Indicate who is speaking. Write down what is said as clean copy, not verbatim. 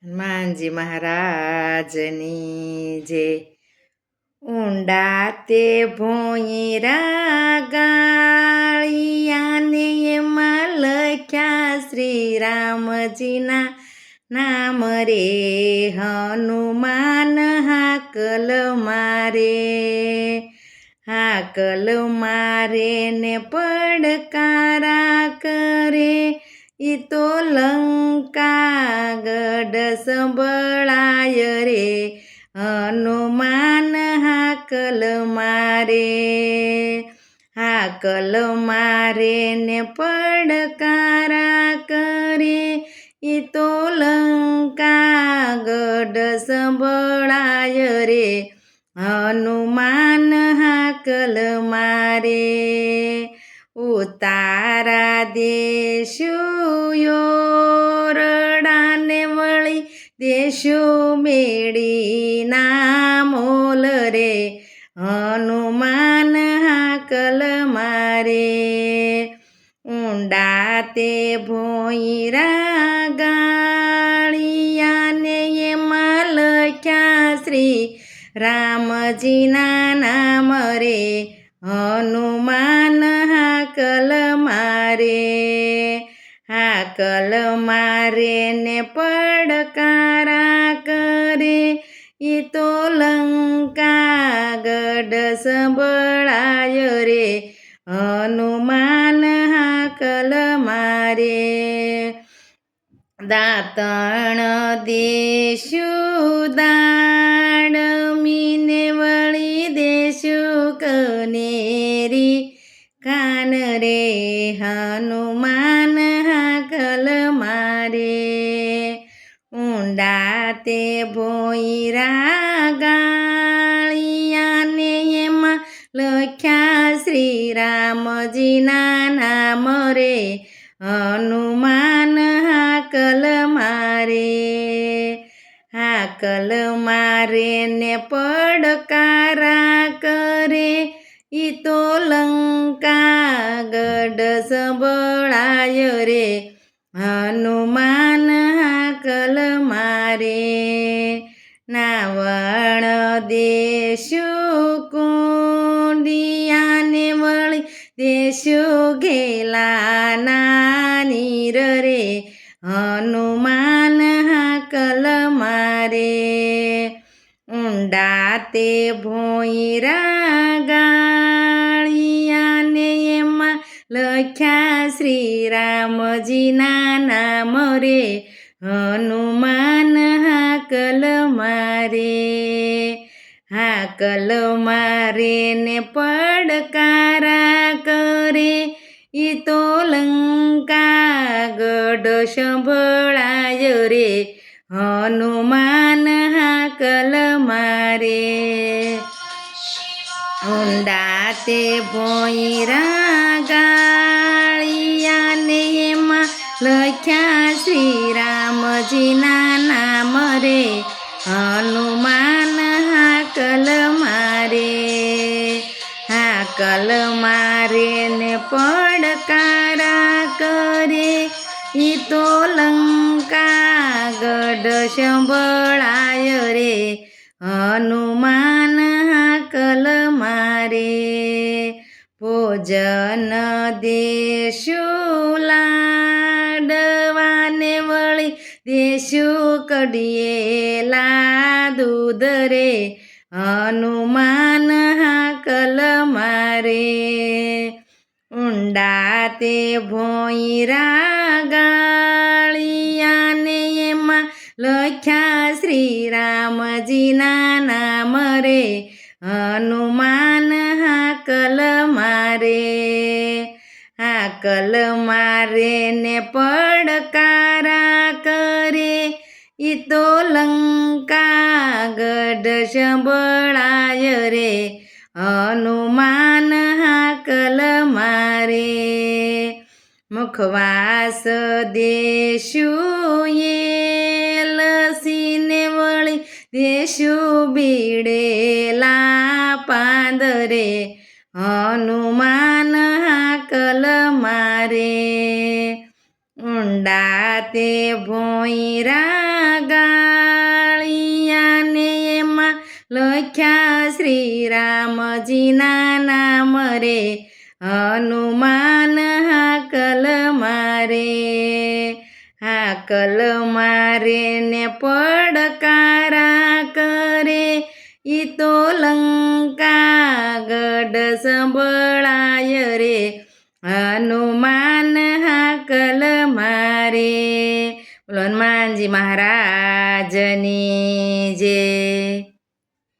Speaker 1: હનુમાનજી મહારાજની જય। ઊંડા તે ભોંયરા ગાળિયાને એમાં લખ્યા શ્રી રામજીના નામ રે। હનુમાન હાકલ મારે ને પડકારા કરે। ઈ તો લંકા ગઢ સંભળાય રે। હનુમાન હાકલ મારે ને પડકારા કરે। ઈ તો લંકા ગઢ સંભળાય રે। હનુમાન હાકલ મારે। ઉતારા દેશું યોરડાને વળી દેશું મેળીના મોલ રે। હનુમાન હાકલ મારે। ઊંડા તે ભોંયરા ગાળિયાને એમાં લખ્યા શ્રી રામજીના નામ રે। હનુમાન હાકલ મારે ને પડકારા કરે। ઈ તો લંકા ગઢ સંભળાય રે। હનુમાન હાકલ મારે। દાંતણ દેશું દાડમીને વળી દેશું કનેરી કાન રે। હનુમાન હાકલ મારે। ઊંડા તે ભોંયરા ગાળિયાને એમાં લખ્યા શ્રી રામજીના નામ રે। હનુમાન હાકલ મારે ને પડકારા કરે। ઈ તો લંકા ગઢ સંભળાય રે। હનુમાન હાકલ મારે। નાવણ દેશું કુંડિયાને વળી દેશું ઘેલાના નીર રે। હનુમાન હાકલ મારે। ઊંડા તે ભોંયરા ગાળિયાને એમાં લખ્યા શ્રી રામજીના નામ રે। હનુમાન હાકલ મારે ને પડકારા કરે। ઈ તો લંકા ગઢ સંભળાય રે। હનુમાન હાકલ મારે। ઊંડા તે ભોંયરા ગાળિયાને એમાં લખ્યા શ્રી રામજીના નામ રે। હનુમાન હાકલ મારે ને પડકારા કરે। ઈ તો લંકા ગઢ સંભળાય રે। હનુમાન હાકલ મારે। ભોજન દેશું લાડવાને વળી દેશું કઢિયેલા દૂધ રે। હનુમાન હાકલ મારે। ઊંડા તે ભોંયરા ગાળિયાને એમાં લખ્યા શ્રી રામજીના નામ રે। હનુમાન હાકલ મારે ને પડકારા કરે। ઈ તો લંકા ગઢ સંભળાય રે। હનુમાન હાકલ મારે। મુખવાસ દેશું એલસીને વળી દેશું બીડેલા પાંદરે। હનુમાન હાકલ મારે। ઊંડા દાતે ભોંયરા ગાળિયાને એમાં લખ્યા શ્રીરામજીના નામ રે હનુમાન હાકલ મારે ને પડકારા કરે ઈ તો લંકા ગઢ સંભળાય રે હનુમાન હાકલ મારે. બોલો હનુમાનજી મહારાજની